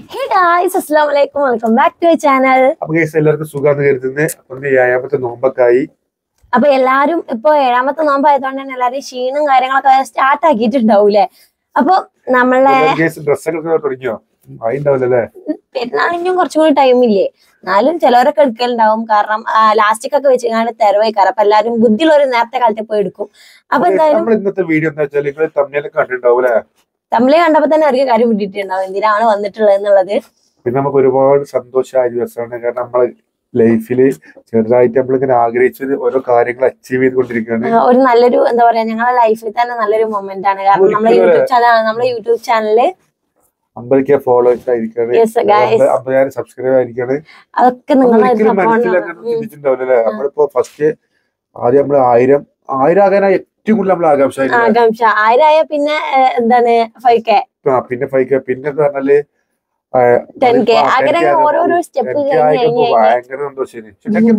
Hey guys, Assalamualaikum. Welcome back to our channel. അപ്പൊ guys എല്ലാവർക്കും സുഖാന്ന് കരുതുന്നത്. അപ്പൊ വ്യായാമത്തെ നോമ്പൊക്കായി. അപ്പൊ എല്ലാരും ഇപ്പൊ 7ാമത്തെ നോമ്പായതുകൊണ്ട് തന്നെ എല്ലാരും ക്ഷീണും കാര്യങ്ങളൊക്കെ സ്റ്റാർട്ട് ആക്കിയിട്ടുണ്ടാവൂലേ. അപ്പൊ നമ്മളെ ഡ്രസ്സൊക്കെ തുടങ്ങിയോ? ആയിണ്ടാവില്ലല്ലേ? പെരുന്നാളിനും കുറച്ചും കൂടി ടൈമില്ലേ, എന്നാലും ചിലവരൊക്കെ എടുക്കലുണ്ടാവും. കാരണം ലാസ്റ്റിക് ഒക്കെ വെച്ചാൽ തെരവയ്ക്കാറ്. അപ്പൊ എല്ലാരും ബുദ്ധിയുള്ളവർ നേരത്തെ കാലത്തെ പോയി എടുക്കും. അപ്പൊ എന്തായാലും ഇന്നത്തെ വീഡിയോ എന്താ വെച്ചാൽ നിങ്ങൾ തമ്മിലൊക്കെ കണ്ടിട്ടുണ്ടാവൂലേ? തമ്മിലെ കണ്ടപ്പോ തന്നെ അവർക്ക് കാര്യം വിട്ടിട്ടുണ്ടാവും എന്തിനാണ് വന്നിട്ടുള്ളത് എന്നുള്ളത്. പിന്നെ നമുക്ക് ഒരുപാട് സന്തോഷമായ ദിവസമാണ്. കാരണം നമ്മളെ ലൈഫില് ചെറുതായിട്ട് നമ്മളിങ്ങനെ ആഗ്രഹിച്ചത് ഓരോ കാര്യങ്ങൾ അച്ചീവ് ചെയ്തുകൊണ്ടിരിക്കുകയാണ്. ഒരു നല്ലൊരു എന്താ പറയാ, ഞങ്ങളുടെ ലൈഫിൽ തന്നെ നല്ലൊരു മൊമെന്റ് ആണ്. കാരണം നമ്മളെ യൂട്യൂബ് ചാനലില് 50K ഫോളോവേഴ്സ് ആയിരിക്കാണ്, 50,000 സബ്സ്ക്രൈബ് ആയിരിക്കാണ്. അതൊക്കെ നിങ്ങൾ ചിന്തിച്ചിട്ടുണ്ടാവില്ലേ? നമ്മളിപ്പോ ഫസ്റ്റ് ആദ്യം നമ്മള് 1000 ആകാനായി ഏറ്റവും കൂടുതൽ നമ്മൾ ആകാംക്ഷ 1000 ആയ പിന്നെ എന്താണ് 5K, പിന്നെ 5K, പിന്നെ പറഞ്ഞാല് 10K അങ്ങനെ ഓരോരോ സ്റ്റെപ്പ് ഭയങ്കര സന്തോഷം.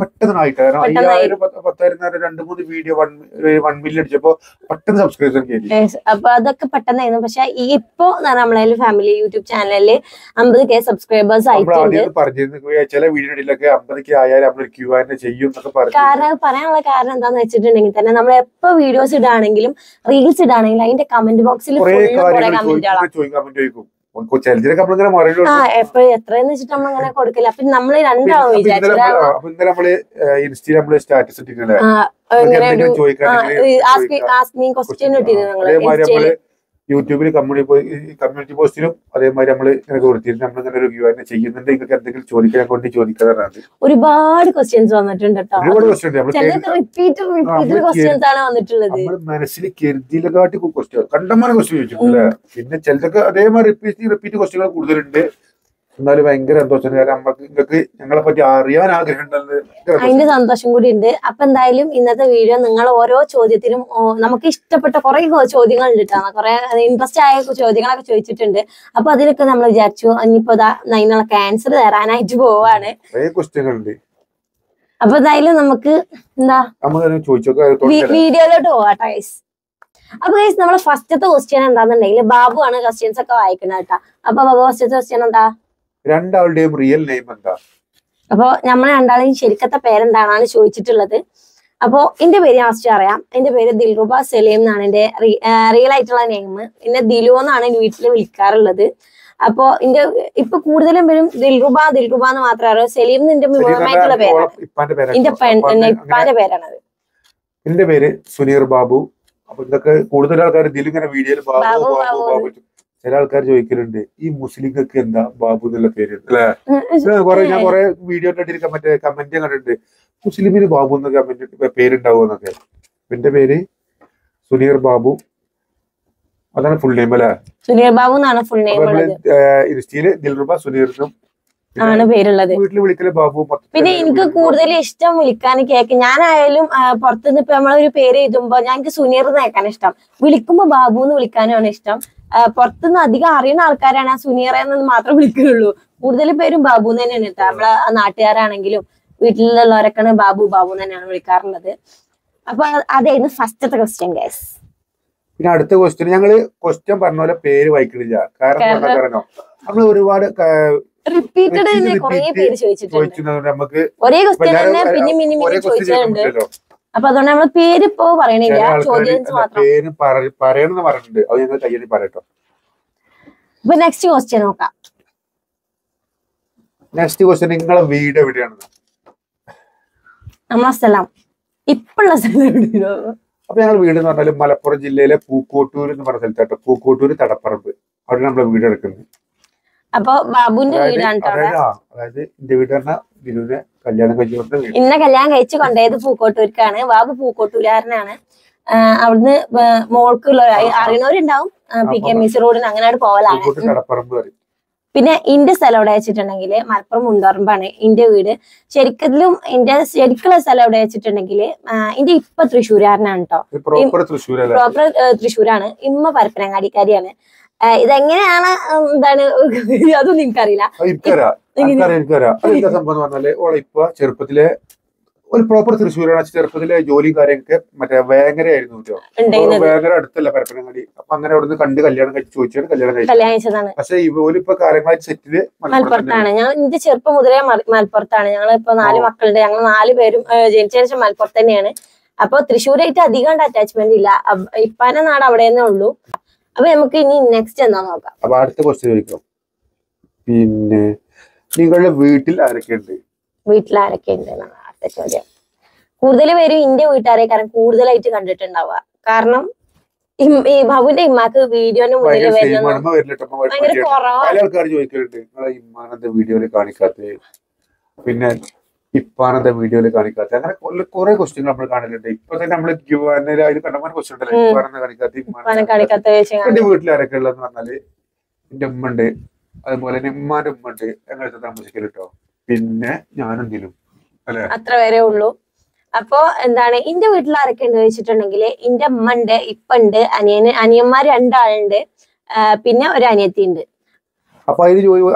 പെട്ടെന്നായിട്ട് കാരണം 5000 10,000 2-3 വീഡിയോ 1 മില്യൺ അടിച്ചപ്പോ പെട്ടെന്ന് സബ്സ്ക്രൈബർ കയറി. അപ്പൊ അതൊക്കെ പെട്ടെന്നായിരുന്നു. പക്ഷെ ഇപ്പൊ നമ്മളെ ഫാമിലി യൂട്യൂബ് ചാനലില് 50K സബ്സ്ക്രൈബേഴ്സ് ആയിട്ടുണ്ട്. പറഞ്ഞിരുന്നു ചില വീഡിയോയിലൊക്കെ 50K ആയാലും നമ്മൾ Q&A ചെയ്യും എന്നൊക്കെ പറഞ്ഞു. പറയാനുള്ള കാരണം എന്താന്ന് വെച്ചിട്ടുണ്ടെങ്കിൽ തന്നെ നമ്മൾ എപ്പോ വീഡിയോസ് ഇടാണെങ്കിലും റീൽസ് ഇടാണെങ്കിലും അതിന്റെ കമന്റ് ബോക്സിൽ ചോദിക്കും. എത്രയെന്ന് വെച്ചിട്ട് നമ്മളിങ്ങനെ കൊടുക്കില്ല. അപ്പൊ നമ്മള് രണ്ടാളും വിചാരിച്ചു നമ്മള് ഇൻസ്റ്റയിൽ നമ്മള് സ്റ്റാറ്റസ് ഇട്ടിട്ടില്ലേ, യൂട്യൂബിൽ കമ്മ്യൂണിറ്റി പോസ്റ്റിലും അതേമാതിരി നമ്മള് ഇങ്ങനെ കൊടുത്തിരുന്നു. നമ്മളിങ്ങനെ ഒരു Q&A ചെയ്യുന്നുണ്ട്, നിങ്ങൾക്ക് എന്തെങ്കിലും ചോദിക്കാൻ കൊണ്ട് ചോദിക്കാറാണ്. ഒരുപാട് ക്വസ്റ്റ്യൻസ് വന്നിട്ടുണ്ട്. നമ്മൾ മനസ്സിൽ കരുതിയിലെക്കാട്ടി ക്വസ്റ്റ്യൻ കണ്ടമാനം ക്വസ്റ്റ്യൻ ചോദിച്ചിട്ടില്ലേ. പിന്നെ ചിലതൊക്കെ അതേമാതിരി റിപ്പീറ്റ് ക്വസ്റ്റ്യനുകൾ കൂടുതലുണ്ട്. എന്നാലും ഭയങ്കര സന്തോഷം. കാരണം നിങ്ങൾക്ക് ഞങ്ങളെ പറ്റി അറിയാൻ ആഗ്രഹം ഉണ്ടെന്ന് അതിന്റെ സന്തോഷം കൂടി ഉണ്ട്. അപ്പൊ എന്തായാലും ഇന്നത്തെ വീഡിയോ നിങ്ങൾ ഓരോ ചോദ്യത്തിനും നമുക്ക് ഇഷ്ടപ്പെട്ട കുറെ ചോദ്യങ്ങൾ ഉണ്ട്. കുറെ ഇൻട്രസ്റ്റ് ആയ ചോദ്യങ്ങളൊക്കെ ചോദിച്ചിട്ടുണ്ട്. അപ്പൊ അതിനൊക്കെ നമ്മൾ വിചാരിച്ചു ഇനിയിപ്പോ അതിനൊക്കെ ആൻസർ തരാനായിട്ട് പോവാണ്. അപ്പൊ എന്തായാലും നമുക്ക് എന്താ വീഡിയോയിലോട്ട് പോവാട്ടോ ഗൈസ്. അപ്പൊ ഗൈസ് നമ്മളെ ഫസ്റ്റത്തെ ക്വസ്റ്റ്യൻ എന്താന്നുണ്ടെങ്കിൽ ബാബു ആണ് ക്വസ്റ്റ്യൻസ് ഒക്കെ വായിക്കുന്നത് കേട്ടാ. അപ്പൊ ബാബു ഫസ്റ്റത്തെ ക്വസ്റ്റ്യൻ എന്താ? രണ്ടാളുടെയും റിയൽ നെയിം എന്താ? അപ്പൊ നമ്മളെ രണ്ടാളെയും ശരിക്കത്തെ പേരെന്താണെന്നാണ് ചോദിച്ചിട്ടുള്ളത്. അപ്പൊ എന്റെ പേര് ഫസ്റ്റ് അറിയാം. എന്റെ പേര് ദിൽറുബ സലീം എന്നാണ് എന്റെ റിയൽ ആയിട്ടുള്ള നെയിം. പിന്നെ ദിലു എന്നാണ് വീട്ടിൽ വിളിക്കാറുള്ളത്. അപ്പൊ ഇപ്പൊ കൂടുതലും പേരും ദിൽറുബ എന്ന് മാത്രമേ അറിയാം. സലീം എന്റെ മുഴുവനായിട്ടുള്ള പേരാണ്, എന്റെ ഇപ്പാന്റെ പേരാണത്. എന്റെ പേര് സുനീർ ബാബു. അപ്പൊ ഇതൊക്കെ കൂടുതൽ ആൾക്കാർ ഇതിലിങ്ങനെ വീഡിയോയിൽ ബാബു ബാബു ബാബു. ചില ആൾക്കാർ ചോദിക്കലുണ്ട് ഈ മുസ്ലിങ്ങൾക്ക് എന്താ ബാബു എന്നുള്ള പേര് അല്ലെ. ഞാൻ കുറെ വീഡിയോ ഇട്ടിരിക്കാൻ മറ്റേ കമന്റ് കണ്ടിട്ടുണ്ട്, മുസ്ലിമിന് ബാബു എന്ന കമന്റ് പേരുണ്ടാവും എന്നൊക്കെ. എന്റെ പേര് സുനീർ ബാബു, അതാണ് ഫുൾ നെയിം അല്ലെ. സുനീർ ബാബു എന്നാണ് ഫുൾ നെയിം. ഇൻസ്റ്റയില് ദിൽറുബ സുനീറിനും ആണ് പേരുള്ളത്. വീട്ടിൽ വിളിക്കല് ബാബു. പിന്നെ എനിക്ക് കൂടുതൽ ഇഷ്ടം വിളിക്കാൻ കേക്ക്. ഞാനായാലും പുറത്തുനിന്ന് ഇപ്പൊ നമ്മളൊരു പേര് എഴുതുമ്പോ എനിക്ക് സുനീർ എന്ന് കേൾക്കാൻ ഇഷ്ടം. വിളിക്കുമ്പോ ബാബു എന്ന് വിളിക്കാനാണ് ഇഷ്ടം. പുറത്തുനിന്ന് അധികം അറിയുന്ന ആൾക്കാരാണ് ആ സുനീർ എന്നത് മാത്രം വിളിക്കുള്ളൂ. കൂടുതൽ പേരും ബാബു തന്നെയാണ് കേട്ടോ. നമ്മളെ നാട്ടുകാരാണെങ്കിലും വീട്ടിലുള്ളവരൊക്കെയാണ് ബാബു തന്നെയാണ് വിളിക്കാറുള്ളത്. അപ്പൊ അതായിരുന്നു ഫസ്റ്റത്തെ ക്വസ്റ്റ്യൻ ഗൈസ്. പിന്നെ അടുത്ത ക്വസ്റ്റ്യൻ ഞങ്ങള് ക്വസ്റ്റ്യൻ പറഞ്ഞ പോലെ പേര് വായിക്കണില്ല. കാരണം നമ്മൾ ഒരുപാട് റിപ്പീറ്റഡ് തന്നെ കുറെ പേര് ചോദിച്ചിട്ടുണ്ട്. നമുക്ക് ഒരേ ക്വസ്റ്റ്യൻ തന്നെ പിന്നെയും ചോദിച്ചിട്ടുണ്ട്. അപ്പൊ അതുകൊണ്ട് നമ്മള് പേര് ഇപ്പോ പറയണില്ല, ചോദ്യം മാത്രം പറയണമെന്ന് പറഞ്ഞിട്ടുണ്ട്. അത് ഞങ്ങൾ കയ്യിൽ പറയട്ടോ. അപ്പൊ നെക്സ്റ്റ് ക്വസ്റ്റ്യൻ നോക്കാം. നെക്സ്റ്റ് ക്വസ്റ്റ്യൻ നിങ്ങളെ വീട് എവിടെയാണ്? നമ്മളെ സ്ഥലം ഇപ്പുള്ള സ്ഥലം എവിടെയോ? അപ്പൊ ഞങ്ങൾ വീട് എന്ന് പറഞ്ഞാൽ മലപ്പുറം ജില്ലയിലെ പൂക്കോട്ടൂർ എന്ന് പറഞ്ഞ സ്ഥലത്താട്ടോ. പൂക്കോട്ടൂർ തടപ്പറമ്പ്, അവിടെ നമ്മളെ വീട് എടുക്കുന്നത്. അപ്പൊ ബാബുവിന്റെ വീടാണ്. അതായത് എന്റെ വീട് പറഞ്ഞാൽ ദിലുവിനെ കല്യാണം കഴിച്ചു ഇന്ന കല്യാണം കഴിച്ചു കൊണ്ടേത് പൂക്കോട്ടൂർക്കാണ്. ബാബു പൂക്കോട്ടൂരുകാരനാണ്. അവിടുന്ന് മോൾക്കുള്ള അറിയണവരുണ്ടാവും. PKMC റോഡിന് അങ്ങനെ പോവലാണ്. പിന്നെ ഇന്റെ സ്ഥലം എവിടെ വെച്ചിട്ടുണ്ടെങ്കിൽ മലപ്പുറം മുണ്ടോറമ്പാണ് എന്റെ വീട്. ശരിക്കുള്ള സ്ഥലം എവിടെ വെച്ചിട്ടുണ്ടെങ്കിൽ എന്റെ ഇപ്പൊ തൃശ്ശൂരാരനാണ് കേട്ടോ. പ്രോപ്പർ തൃശ്ശൂരാണ്. ഇമ്മ പരപ്പനങ്ങാടിക്കാരിയാണ്. ഇതെങ്ങനെയാണ് എന്താണ് അതൊന്നും എനിക്കറിയില്ല. സംഭവം പറഞ്ഞാല് ഓളെ ഇപ്പൊ ചെറുപ്പത്തിലെ ഒരു പ്രോപ്പർ തൃശ്ശൂരാണ്. ചെറുപ്പത്തിലെ ജോലിയും കാര്യമൊക്കെ മറ്റേ വേങ്ങരയായിരുന്നു കേട്ടോ. വേങ്ങര അടുത്തല്ല പരപ്പനങ്ങാടി. അപ്പൊ അങ്ങനെ അവിടുന്ന് കണ്ട് കല്യാണം കഴിച്ച് ചോദിച്ചാണ് കല്യാണം കഴിച്ചത്. പക്ഷെ ഇവരിപ്പോ കാര്യങ്ങളായിട്ട് സെറ്റില് മലപ്പുറത്താണ്. ഞങ്ങൾ എന്റെ ചെറുപ്പം മുതലേ മലപ്പുറത്താണ്. ഞങ്ങൾ ഇപ്പൊ 4 മക്കളുണ്ട്. ഞങ്ങൾ 4 പേരും ജനിച്ച ശേഷം മലപ്പുറത്ത് തന്നെയാണ്. അപ്പൊ തൃശ്ശൂരായിട്ട് അധികം അറ്റാച്ച്മെന്റ് ഇല്ല. ഇപ്പാന്റെ നാട് അവിടെ തന്നെ ഉള്ളൂ. അപ്പൊ നമുക്ക് ഇനി നെക്സ്റ്റ് എന്താ നോക്കാം. അപ്പൊ അടുത്ത ക്വസ്റ്റ്യൻ ചോദിക്കാം. പിന്നെ നിങ്ങളുടെ വീട്ടിൽ ആരൊക്കെയുണ്ട്? വീട്ടിൽ ആരൊക്കെയുണ്ട് എന്നാണ് അടുത്ത ചോദ്യം. കൂടുതൽ പേരും എന്റെ വീട്ടുകാരെ കാരണം കൂടുതലായിട്ട് കണ്ടിട്ടുണ്ടാവുക. കാരണം ഈ ബാബുവിന്റെ ഇമ്മാക്ക് വീഡിയോന് മുന്നിൽ ഭയങ്കര കുറവാണ്. പല ആൾക്കാർ ചോദിക്കലുണ്ട് നിങ്ങളെ ഇമ്മാനത്തെ വീഡിയോയിൽ കാണിക്കാത്ത, പിന്നെ ഇപ്പാനത്തെ വീഡിയോയിൽ കാണിക്കാത്ത, അങ്ങനെ കുറെ ക്വസ്റ്റ്യൻ നമ്മൾ കാണലുണ്ട്. ഇപ്പൊ തന്നെ നമ്മള് അതിൽ കണ്ടമാൻ ക്വസ്റ്റ്യൻ ഉണ്ടല്ലോ, ഇപ്പാനെന്ന് കാണിക്കാത്ത. എന്റെ വീട്ടിൽ ആരൊക്കെ ഉള്ളതെന്ന് പറഞ്ഞാല് എന്റെ ഉമ്മ ഉണ്ട്, അതുപോലെ തന്നെ ഉമ്മാന്റെ ഉമ്മ ഉണ്ട്, ഞങ്ങളടുത്ത് താമസിക്കൽ കേട്ടോ. പിന്നെ ഞാനെന്തെങ്കിലും അല്ലെ, അത്ര വരെ ഉള്ളൂ. അപ്പൊ എന്താണ് എന്റെ വീട്ടിൽ ആരൊക്കെ ഉണ്ട് ചോദിച്ചിട്ടുണ്ടെങ്കിൽ എന്റെ അമ്മ ഉണ്ട്, ഇപ്പ ഉണ്ട്, അനിയന്മാർ 2 ആളുണ്ട്, പിന്നെ ഒരു അനിയത്തി ഉണ്ട്. അപ്പൊ അതിന്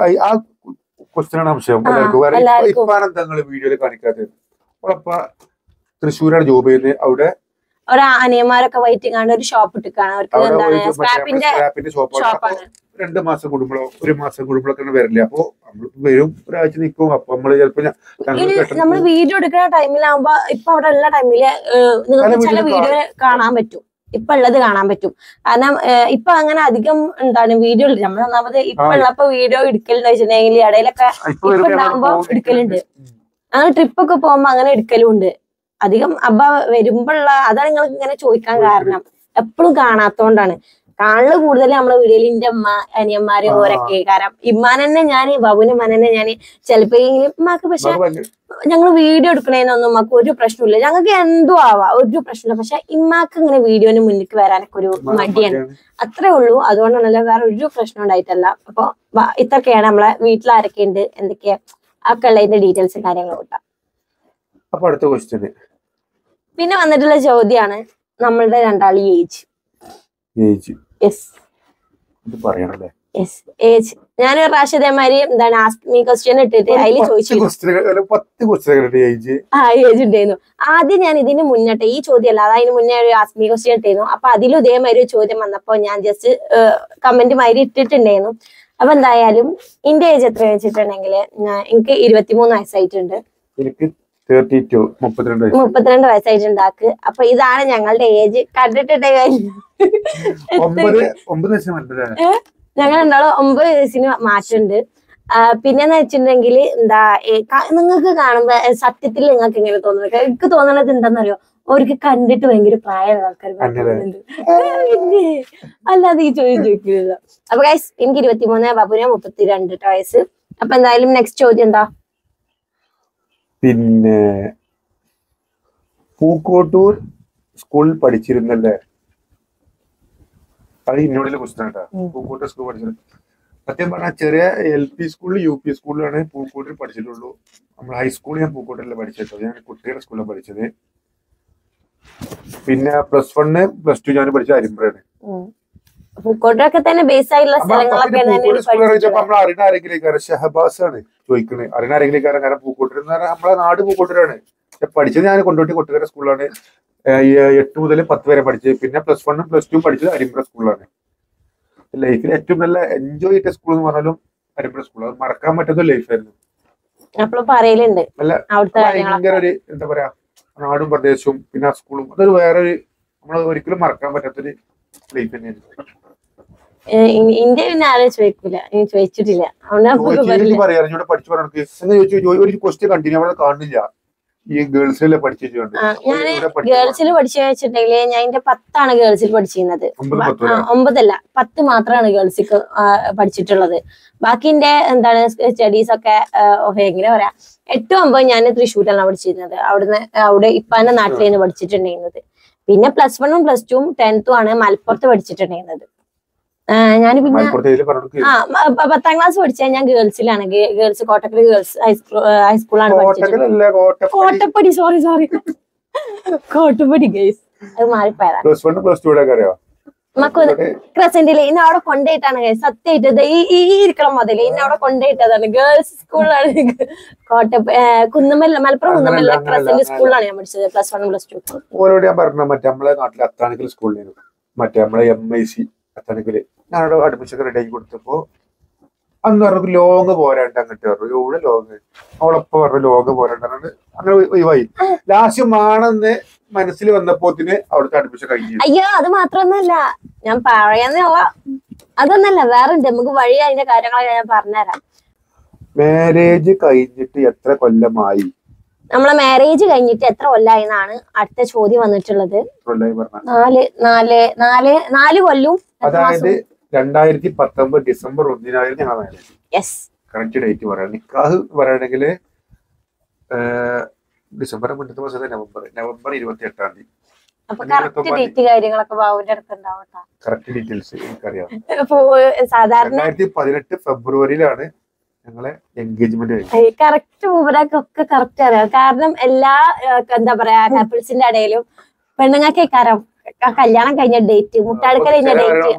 ആ ക്വസ്റ്റ്യനാണ് സംശയം ഇപ്പാനെന്താ വീഡിയോയിൽ കാണിക്കാത്തത്? അപ്പൊ തൃശ്ശൂരാണ് ജോബ് ചെയ്യുന്നത്. അവിടെ ഒരു അനിയന്മാരൊക്കെ വൈറ്റിംഗ് ആണ്, ഒരു ഷോപ്പ് ഇട്ടിക്കാണ്. അവർക്ക് എന്താണ് സ്ക്രാപ്പിന്റെ ഷോപ്പാണ്. 2 മാസം കൂടുമ്പോഴോ 1 മാസം കൂടുമ്പോഴൊക്കെ വരില്ല. അപ്പൊ നമ്മൾ വരും, ഒരാഴ്ച നിൽക്കും. അപ്പൊ നമ്മള് ചിലപ്പോ നമ്മൾ വീഡിയോ എടുക്കുന്ന ടൈമിലാവുമ്പോ ഇപ്പൊ അവിടെ ഉള്ള ടൈമില് നിങ്ങൾക്ക് ചില വീഡിയോ കാണാൻ പറ്റും, ഇപ്പൊ ഉള്ളത് കാണാൻ പറ്റും. കാരണം ഇപ്പൊ അങ്ങനെ അധികം എന്താണ് വീഡിയോ നമ്മൾ ഒന്നാമത് ഇപ്പൊ ഉള്ളപ്പോ വീഡിയോ എടുക്കലുണ്ട് വെച്ചിട്ടുണ്ടെങ്കിൽ ഇടയിലൊക്കെ ഇപ്പൊ ഉണ്ടാകുമ്പോ എടുക്കലുണ്ട്. അങ്ങനെ ട്രിപ്പൊക്കെ പോകുമ്പോ അങ്ങനെ എടുക്കലും ഉണ്ട് അധികം. അബ്ബ വരുമ്പോഴുള്ള അതാണ് നിങ്ങൾക്ക് ഇങ്ങനെ ചോദിക്കാൻ കാരണം. എപ്പോഴും കാണാത്തോണ്ടാണ്. കാണല് കൂടുതൽ നമ്മളെ വീഡിയോയിൽ എന്റെ അമ്മ അനിയന്മാര് ഓരൊക്കെ. കാരണം ഇമ്മാനെന്നെ ഞാൻ ബാബുവിന്റെ ഉമ്മാനെന്നെ ഞാൻ ചിലപ്പോ ഉമ്മാക്ക്, പക്ഷെ ഞങ്ങൾ വീഡിയോ എടുക്കണേന്നൊന്നും ഉമ്മാക്ക് ഒരു പ്രശ്നമില്ല. ഞങ്ങൾക്ക് എന്തോ ആവാം, ഒരു പ്രശ്നമില്ല. പക്ഷെ ഇമ്മാക്ക് ഇങ്ങനെ വീഡിയോന് മുന്നിലേക്ക് വരാനൊക്കെ ഒരു മടിയാണ്, അത്രേ ഉള്ളൂ. അതുകൊണ്ടാണല്ലോ, വേറെ ഒരു പ്രശ്നം ഉണ്ടായിട്ടല്ല. അപ്പൊ ഇത്രയൊക്കെയാണ് നമ്മളെ വീട്ടിൽ ആരൊക്കെ ഉണ്ട്, എന്തൊക്കെയാ ഒക്കെ ഉള്ളതിന്റെ ഡീറ്റെയിൽസും കാര്യങ്ങളും കിട്ടാം. അപ്പൊ അടുത്ത ക്വസ്റ്റ്യൻ പിന്നെ വന്നിട്ടുള്ള ചോദ്യമാണ് നമ്മളുടെ 2 ഏജ്. ഞാനൊരു പ്രാവശ്യം ഇതേമാതിരി എന്താണ് ആസ്മി ക്വസ്റ്റ്യൻ ഇട്ടിട്ട് അതിൽ ചോദിച്ചു ഏജ് ഉണ്ടായിരുന്നു. ആദ്യം ഞാൻ ഇതിന് മുന്നേ ഈ ചോദ്യം അല്ല, അതിന് മുന്നേ ഒരു ആസ്മി ക്വസ്റ്റ്യൻ ഇട്ടായിരുന്നു. അപ്പൊ അതിലും ഇതേമാതിരി ഒരു ചോദ്യം വന്നപ്പോ ഞാൻ ജസ്റ്റ് കമന്റ് മാതിരി ഇട്ടിട്ടുണ്ടായിരുന്നു. അപ്പൊ എന്തായാലും എന്റെ ഏജ് എത്ര വെച്ചിട്ടുണ്ടെങ്കിൽ എനിക്ക് 23 വയസ്സായിട്ടുണ്ട്. 32 വയസ്സായിട്ടുണ്ടാക്ക്. അപ്പൊ ഇതാണ് ഞങ്ങളുടെ ഏജ്. കണ്ടിട്ടുണ്ടേ ഞങ്ങൾ ഉണ്ടാവും 9 വയസ്സിന് മാറ്റമുണ്ട്. പിന്നെന്ന് വെച്ചിട്ടുണ്ടെങ്കിൽ എന്താ നിങ്ങൾക്ക് കാണുമ്പോ സത്യത്തിൽ നിങ്ങൾക്ക് എങ്ങനെ തോന്നുന്നത്? എനിക്ക് തോന്നണത് എന്താണെന്നറിയോ, അവർക്ക് കണ്ടിട്ട് ഭയങ്കര പ്രായമുള്ള ആൾക്കാർ അല്ലാതെ ഈ ചോദിക്കില്ല. അപ്പൊ ഗൈസ് എനിക്ക് 23, ബാബുവിന് 32 വയസ്സ്. അപ്പൊ എന്തായാലും നെക്സ്റ്റ് ചോദ്യം എന്താ? പിന്നെ പൂക്കോട്ടൂർ സ്കൂളിൽ പഠിച്ചിരുന്നല്ലേ? അത് ഇന്നോടുള്ള ക്വസ്റ്റ്യൻ കേട്ടോ. പൂക്കോട്ടൂർ സ്കൂൾ പഠിച്ചിരുന്നു. സത്യം പറഞ്ഞാൽ ചെറിയ LP സ്കൂളിൽ UP സ്കൂളിലാണ് പൂക്കോട്ടൂർ പഠിച്ചിട്ടുള്ളൂ. നമ്മൾ ഹൈസ്കൂളിൽ ഞാൻ പൂക്കോട്ടൂരിലാണ് പഠിച്ചിട്ടുള്ളൂ. ഞാൻ കുട്ടികളുടെ സ്കൂളിലാണ് പഠിച്ചത്. പിന്നെ +1 +2 ഞാൻ പഠിച്ച അരിമ്പ്രയാണ്. പൂക്കോട്ടൊക്കെ തന്നെ ബേസ് ആയിട്ടുള്ള സ്ഥലങ്ങളൊക്കെ നമ്മൾ അറിയുന്ന ആരെങ്കിലും ഷഹബാസ് ആണ് ചോദിക്കുന്നത്. അറിയുന്ന ആരെങ്കിലും കാരണം പൂക്കോട്ടൂർ എന്ന് പറഞ്ഞാൽ നമ്മളെ നാട് പൂക്കോട്ടൂരാണ്. പഠിച്ചത് ഞാൻ കൊണ്ടോട്ടി കൊട്ടുകാര സ്കൂളിലാണ്. 8 മുതൽ 10 വരെ പഠിച്ചത്. പിന്നെ +1 +2 പഠിച്ചത് അരിമ്പ്ര സ്കൂളിലാണ്. ലൈഫിൽ ഏറ്റവും നല്ല എൻജോയ് ചെയ്ത സ്കൂൾ എന്ന് പറഞ്ഞാലും അരിമ്പ്ര സ്കൂൾ. അത് മറക്കാൻ പറ്റുന്ന ലൈഫായിരുന്നു. ഭയങ്കര ഒരു എന്താ പറയാ, നാടും പ്രദേശവും പിന്നെ ആ സ്കൂളും അതൊരു വേറൊരു നമ്മൾ ഒരിക്കലും മറക്കാൻ പറ്റാത്തൊരു ലൈഫ് തന്നെയാണ്. ചോദിച്ചിട്ടില്ല പഠിച്ചു പറഞ്ഞു ഒരു ക്വസ്റ്റ്യൻ കണ്ടിന്യൂ അവിടെ കാണുന്നില്ല. ഈ ഗേൾസിലെ പഠിച്ചിട്ടുണ്ട്. ഗേൾസിൽ പഠിച്ചു വെച്ചിട്ടുണ്ടെങ്കിൽ ഞാൻ എന്റെ 10 ഗേൾസിൽ പഠിച്ചിരുന്നത്. 9 അല്ല 10 മാത്രമാണ് ഗേൾസിൽ പഠിച്ചിട്ടുള്ളത്. ബാക്കി എന്റെ എന്താണ് സ്റ്റഡീസ് ഒക്കെ എങ്ങനെ പറയാ 8, 9 ഞാൻ തൃശ്ശൂരാണ് പഠിച്ചിരുന്നത്. അവിടെ ഇപ്പാന്റെ നാട്ടിലാണ് പഠിച്ചിട്ടുണ്ടായിരുന്നത്. പിന്നെ +1 +2 10th ആണ് മലപ്പുറത്ത് പഠിച്ചിട്ടുണ്ടായിരുന്നത്. ഞാൻ പിന്നെ 10ാം ക്ലാസ് പഠിച്ചത് ഞാൻ ഗേൾസിലാണ്. ഗേൾസ് കോട്ടപ്പടി ഗേൾസ് ഹൈസ്കൂളാണ് പഠിച്ചത്. Kottappady sorry Kottappady girls. അത് മാറിപ്പോയതാണ്. +1 +2 ക്രസന്റില് ഇന്ന അവിടെ കൊണ്ടുപോയിട്ടാണ് സത്യമായിട്ട് ഈ ഇരിക്കണം മുതല് ഇന്ന അവിടെ കൊണ്ടുപോയിട്ടതാണ്. ഗേൾസ് സ്കൂളിലാണ് കുന്നമല്ല മലപ്പുറം കുന്നമല്ല ക്രസന്റ് സ്കൂളിലാണ് ഞാൻ പഠിച്ചത് +1 +2. ഓരോട് ഞാൻ പറഞ്ഞ മറ്റേ നമ്മളെ നാട്ടിലെ അത്താണിക്കൽ സ്കൂളിൽ മറ്റേ നമ്മളെ MIC അത്താണിക്കല് ഞാനവിടെ അഡ്മിഷൻ റെഡി ആക്കി കൊടുത്തപ്പോ അന്ന് പറഞ്ഞു ലോങ് പോരാണ്ട് അങ്ങോട്ട് പറഞ്ഞു എവിടെ ലോങ് അവളപ്പ പറഞ്ഞു ലോങ് പോരാണ്ട് അങ്ങനെ ഒഴിവായി. ലാസ്റ്റ് മാണെന്ന് മനസ്സിൽ വന്നപ്പോത്തിന് അവിടുത്തെ അഡ്മിഷൻ കഴിഞ്ഞു. അയ്യോ അത് മാത്രമൊന്നുമല്ല ഞാൻ പറയാന്നുള്ള അതൊന്നല്ല വേറുണ്ട് നമുക്ക് വഴി അതിന്റെ കാര്യങ്ങളൊക്കെ ഞാൻ പറഞ്ഞുതരാം. മാരേജ് കഴിഞ്ഞിട്ട് എത്ര കൊല്ലമായി? നമ്മളെ മാരേജ് കഴിഞ്ഞിട്ട് എത്ര കൊല്ലായി എന്നാണ് അടുത്ത ചോദ്യം വന്നിട്ടുള്ളത്. 4 കൊല്ലവും. അതായത് 2019 ഡിസംബർ 1 ഞങ്ങൾ മാരേജ്. കറക്റ്റ് ഡേറ്റ് പറയാം. നിക്കാഹ് പറയണെങ്കിൽ ഡിസംബർ മുന്നത്തെ മാസം നവംബർ 28-ാം തീയതി. കറക്റ്റ് ഡീറ്റെയിൽസ് എനിക്കറിയാം. സാധാരണ 2018 ഫെബ്രുവരിയിലാണ് ഞങ്ങളെ എൻഗേജ്മെന്റ്. കറക്റ്റ് ഒക്കെ കറക്റ്റ് അറിയാം. കാരണം എല്ലാ എന്താ പറയാ കപ്പിൾസിന്റെ ഇടയിലും പെണ്ണുങ്ങൾക്ക് കല്യാണം കഴിഞ്ഞ ഡേറ്റ് മുട്ടാടുക്കൽ കഴിഞ്ഞ ഡേറ്റ്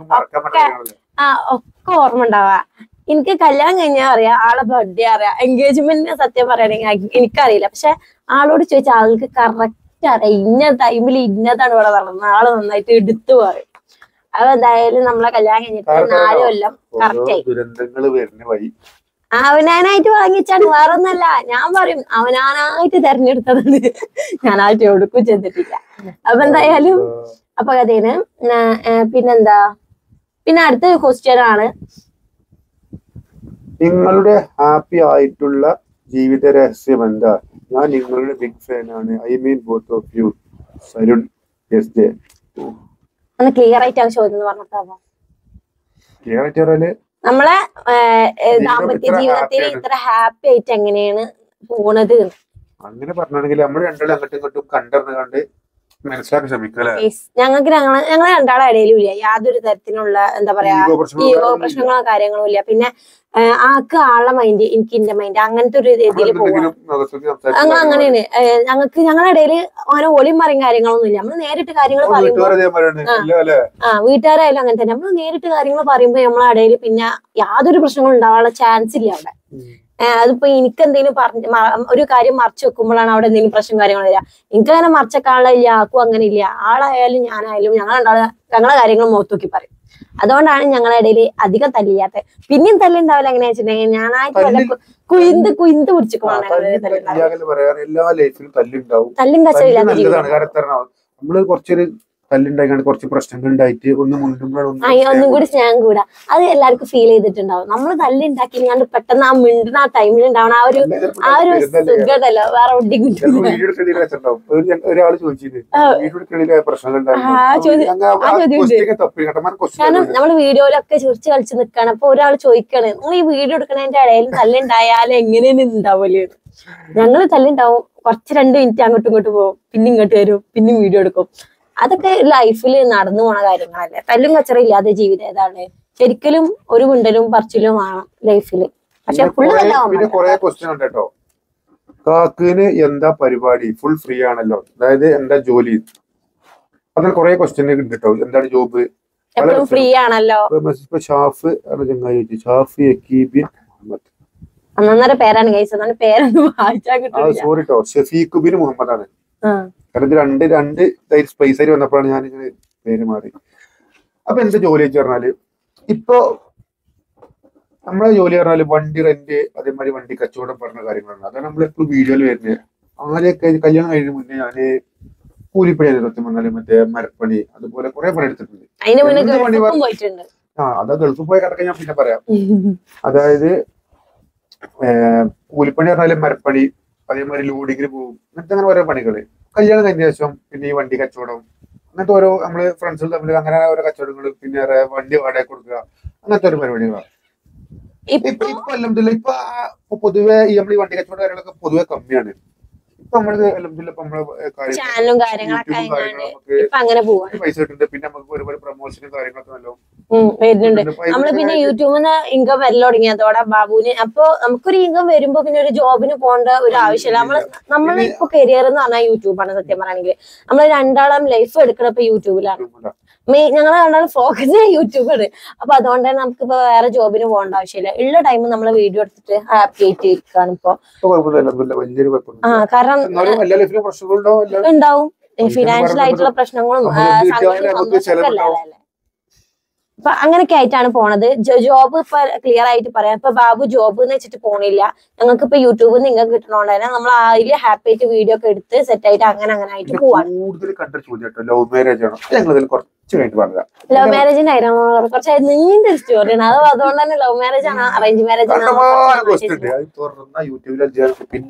ഒക്കെ ഓർമ്മ ഉണ്ടാവാ. എനിക്ക് കല്യാണം കഴിഞ്ഞാൽ അറിയാം, ആളെ ബർത്ത്ഡേ അറിയാം, എൻഗേജ്മെന്റിന് സത്യം പറയുകയാണെങ്കിൽ എനിക്കറിയില്ല. പക്ഷെ ആളോട് ചോദിച്ചാൽ ആൾക്ക് കറക്റ്റ് അറിയാം. ഇന്ന ടൈമിൽ ഇന്നതാണ് ഇവിടെ നടന്നത്. ആള് നന്നായിട്ട് എടുത്തു പറയും. അത് എന്തായാലും നമ്മളെ കല്യാണം കഴിഞ്ഞിട്ട് 4 കൊല്ലം കറക്റ്റ് ആയി. അവനാനായിട്ട് വാങ്ങിച്ചാണ്, വേറൊന്നല്ല. ഞാൻ പറയും അവനാനായിട്ട് തെരഞ്ഞെടുത്തതാണ്, ഞാനായിട്ട് എവിടേക്കും ചെന്നിട്ടില്ല. അപ്പൊ എന്തായാലും അപ്പൊ കഥയാണ്. പിന്നെന്താ, പിന്നെ അടുത്ത ക്വസ്റ്റ്യൻ ആണ്, നിങ്ങളുടെ ഹാപ്പി ആയിട്ടുള്ള ജീവിത രഹസ്യം എന്താ? ഞാൻ നിങ്ങളുടെ ബിഗ് ഫാൻ ആണ്. I mean both of you. Sarun SJ. ഒന്ന് ക്ലിയർ ആയിട്ട് ആ ചോദ്യം പറഞ്ഞിട്ടാവോ? ക്ലിയർ ആയിട്ട് പറഞ്ഞാല് നമ്മളെ ദാമ്പത്യ ജീവിതത്തിൽ ഇത്ര ഹാപ്പി ആയിട്ട് എങ്ങനെയാണ് പോണത്? അങ്ങനെ പറഞ്ഞാണെങ്കിൽ നമ്മൾ രണ്ടാളും അങ്ങോട്ടും ഇങ്ങോട്ടും കണ്ട് മനസ്സിലാക്കാൻ ശ്രമിക്കല്ലേ. ഞങ്ങൾ രണ്ടാളെ ഇടയിലും ഇല്ല യാതൊരു തരത്തിലുള്ള എന്താ പറയാ ഈഗോ പ്രശ്നങ്ങളോ കാര്യങ്ങളോ ഇല്ല. പിന്നെ ആൾക്ക് ആളെ മൈൻഡ്, എനിക്ക് എന്റെ മൈൻഡ്, അങ്ങനത്തെ ഒരു രീതിയിൽ പോവാം. ഞങ്ങൾ അങ്ങനെയാണ്. ഞങ്ങളുടെ ഇടയില് അങ്ങനെ ഒളിയും പറയും കാര്യങ്ങളൊന്നും ഇല്ല. നമ്മള് നേരിട്ട് കാര്യങ്ങൾ പറയുമ്പോൾ വീട്ടുകാരായാലും അങ്ങനെ തന്നെ. നമ്മള് നേരിട്ട് കാര്യങ്ങൾ പറയുമ്പോ നമ്മളെ ഇടയിൽ പിന്നെ യാതൊരു പ്രശ്നങ്ങളും ഉണ്ടാവാനുള്ള ചാൻസ് ഇല്ല അവിടെ. അതിപ്പോ എനിക്ക് എന്തെങ്കിലും ഒരു കാര്യം മറച്ചു വെക്കുമ്പോഴാണ് അവിടെ എന്തെങ്കിലും പ്രശ്നം കാര്യങ്ങൾ വരിക. എനിക്ക് അങ്ങനെ മറച്ചേക്കാനുള്ള ഇല്ല, ആർക്കും അങ്ങനെ ഇല്ല. ആളായാലും ഞാനായാലും ഞങ്ങളെ കാര്യങ്ങൾ മുഖത്ത് നോക്കി പറയും. അതുകൊണ്ടാണ് ഞങ്ങളുടെ ഇടയിൽ അധികം തല്ലിയാത്ത. പിന്നെയും തല്ലുണ്ടാവില്ല. എങ്ങനെയാ വെച്ചിട്ടുണ്ടെങ്കിൽ ഞാനായിട്ട് വല്ല കുയിന്ത് പിടിച്ചിക്കോളാണ്. തല്ലും കച്ചയില്ലാത്ത ജീവിതം. തല്ലുണ്ടായിക്കാണ്ട് കുറച്ച് പ്രശ്നങ്ങൾ ഉണ്ടായിട്ട് ഒന്നും കൂടി സ്നേഹം കൂടാ. അത് എല്ലാവർക്കും ഫീൽ ചെയ്തിട്ടുണ്ടാവും. നമ്മൾ തല്ലുണ്ടാക്കിങ്ങാണ്ട് പെട്ടെന്ന് ആ മിണ്ടുന്ന ആ ടൈമിൽ ഉണ്ടാവണം ആ ഒരു സുഖമല്ലോ വേറെ കാരണം നമ്മള് വീഡിയോയിലൊക്കെ ചിരിച്ച് കളിച്ച് നിക്കാണ്. അപ്പൊ ഒരാൾ ചോദിക്കാണ്, നിങ്ങൾ ഈ വീഡിയോ എടുക്കണതിന്റെ ഇടയിൽ തല്ലുണ്ടായാലും എങ്ങനെയാണ് ഉണ്ടാവല്? ഞങ്ങള് തല്ലുണ്ടാവും, കുറച്ച് 2 മിനിറ്റ് അങ്ങോട്ടും ഇങ്ങോട്ട് പോകും, പിന്നെ ഇങ്ങോട്ട് വരും, പിന്നെ വീഡിയോ എടുക്കും. അതൊക്കെ ലൈഫിൽ നടന്നു പോണ കാര്യങ്ങളല്ലേ. തല്ലും കച്ചറ ഇല്ലാതെ ജീവിതം ഏതാണ്? ശരിക്കലും ഒരു മുണ്ടലും പറച്ചിലും ആണ് ലൈഫില്. പക്ഷെ കാക്കിന് എന്താ പരിപാടി? ഫുൾ ഫ്രീ ആണല്ലോ, അതായത് എന്താ ജോലി? അങ്ങനെ കുറെ ക്വസ്റ്റ്യൻ ഉണ്ട് കേട്ടോ. എന്താണ് ജോബ്? എപ്പോഴും ഫ്രീ ആണല്ലോ. ഷാഫ് അന്നേര പേരാണ് കഴിച്ചത്. പേരൊന്നും വായിച്ചാൽ കിട്ടില്ല. സോറി കേട്ടോ, ഷഫീഖ് ബിൻ മുഹമ്മദ് ആണ്. കാരണം രണ്ട് സ്പേസ് ആയിട്ട് വന്നപ്പോഴാണ് ഞാനിങ്ങനെ പേര് മാറി. അപ്പൊ എന്താ ജോലി വെച്ച് പറഞ്ഞാല്, ഇപ്പൊ നമ്മളെ ജോലി പറഞ്ഞാല് വണ്ടി റെന്റ്, അതേമാതിരി വണ്ടി കച്ചവടം പറഞ്ഞ കാര്യങ്ങളാണ്. അതാണ് നമ്മളെപ്പോഴും വീഡിയോയിൽ വരുന്നത്. ആദ്യമൊക്കെ കല്യാണം കഴിഞ്ഞ മുന്നേ ഞാന് കൂലിപ്പണി സത്യം പറഞ്ഞാല് മറ്റേ മരപ്പണി, അതുപോലെ കുറെ പണി എടുത്തിട്ടുണ്ട്. അതാ ഗൾഫിൽ പോയ കഥക്കെ ഞാൻ പിന്നെ പറയാം. അതായത് കൂലിപ്പണി പറഞ്ഞാല് മരപ്പണി, അതേമാതിരി ലോഡിങ്ങിന് പോകും, അങ്ങനത്തെ അങ്ങനെ ഓരോ പണികള്. കല്യാണം കഴിഞ്ഞ ശേഷം പിന്നെ ഈ വണ്ടി കച്ചവടം, അങ്ങനത്തെ ഓരോ നമ്മള് ഫ്രണ്ട്സുകൾ തമ്മിൽ അങ്ങനെ ഓരോ കച്ചവടങ്ങൾ, പിന്നെ വണ്ടി വാടക കൊടുക്കുക, അങ്ങനത്തെ ഒരു പരിപാടികളാണ്. ഇപ്പൊ അൽഹംദുലില്ലാ ഇപ്പൊ പൊതുവെ ഈ നമ്മൾ ഈ വണ്ടി കച്ചവട കാര്യങ്ങളൊക്കെ പൊതുവെ കമ്മിയാണ്. ഇപ്പൊ നമ്മള് അൽഹംദുലില്ലാ പൈസ കിട്ടുന്നുണ്ട്. പിന്നെ നമുക്ക് ഒരുപാട് പ്രൊമോഷനും കാര്യങ്ങളൊക്കെ നല്ലോ വരുന്നുണ്ട്. നമ്മള് പിന്നെ യൂട്യൂബിൽ നിന്ന് ഇൻകം വരൽ തുടങ്ങിയതോടെ ബാബുവിന് അപ്പൊ നമുക്കൊരു ഇൻകം വരുമ്പോ പിന്നെ ഒരു ജോബിന് പോകേണ്ട ഒരു ആവശ്യമില്ല. നമ്മള് ഇപ്പൊ കരിയർ എന്ന് പറഞ്ഞാൽ യൂട്യൂബാണ്. സത്യം പറയുകയാണെങ്കിൽ നമ്മള് രണ്ടാളും ലൈഫ് എടുക്കണപ്പോ യൂട്യൂബിലാണ്. ഞങ്ങൾ കണ്ടാലും ഫോക്കസ് യൂട്യൂബർ. അപ്പൊ അതുകൊണ്ട് തന്നെ നമുക്കിപ്പോ വേറെ ജോബിന് പോകേണ്ട ആവശ്യമില്ല. ഉള്ള ടൈം നമ്മൾ വീഡിയോ എടുത്തിട്ട് ഹാപ്പി ആയിട്ട് ഇരിക്കാണ് ഇപ്പൊ. കാരണം ഉണ്ടാവും ഫിനാൻഷ്യൽ ആയിട്ടുള്ള പ്രശ്നങ്ങളും സന്തോഷമൊക്കെ. അപ്പൊ അങ്ങനെയൊക്കെ ആയിട്ടാണ് പോണത്. ജോബ് ഇപ്പൊ ക്ലിയർ ആയിട്ട് പറയാം. ഇപ്പൊ ബാബു ജോബ് എന്ന് വെച്ചിട്ട് പോണില്ല. ഞങ്ങൾക്ക് ഇപ്പൊ യൂട്യൂബിൽ നിന്ന് നിങ്ങൾക്ക് കിട്ടണോണ്ട് തന്നെ നമ്മൾ അതിൽ ഹാപ്പി ആയിട്ട് വീഡിയോ ഒക്കെ എടുത്ത് സെറ്റ് ആയിട്ട് അങ്ങനെ ആയിട്ട് പോവാണ്. ലവ് മാരേജിന്റെ കാര്യം കുറച്ച് നീണ്ട സ്റ്റോറിയാണ്. അതുകൊണ്ട് തന്നെ ലവ് മാരേജ് ആണ് അറേഞ്ച് മാരേജ് ആണ്.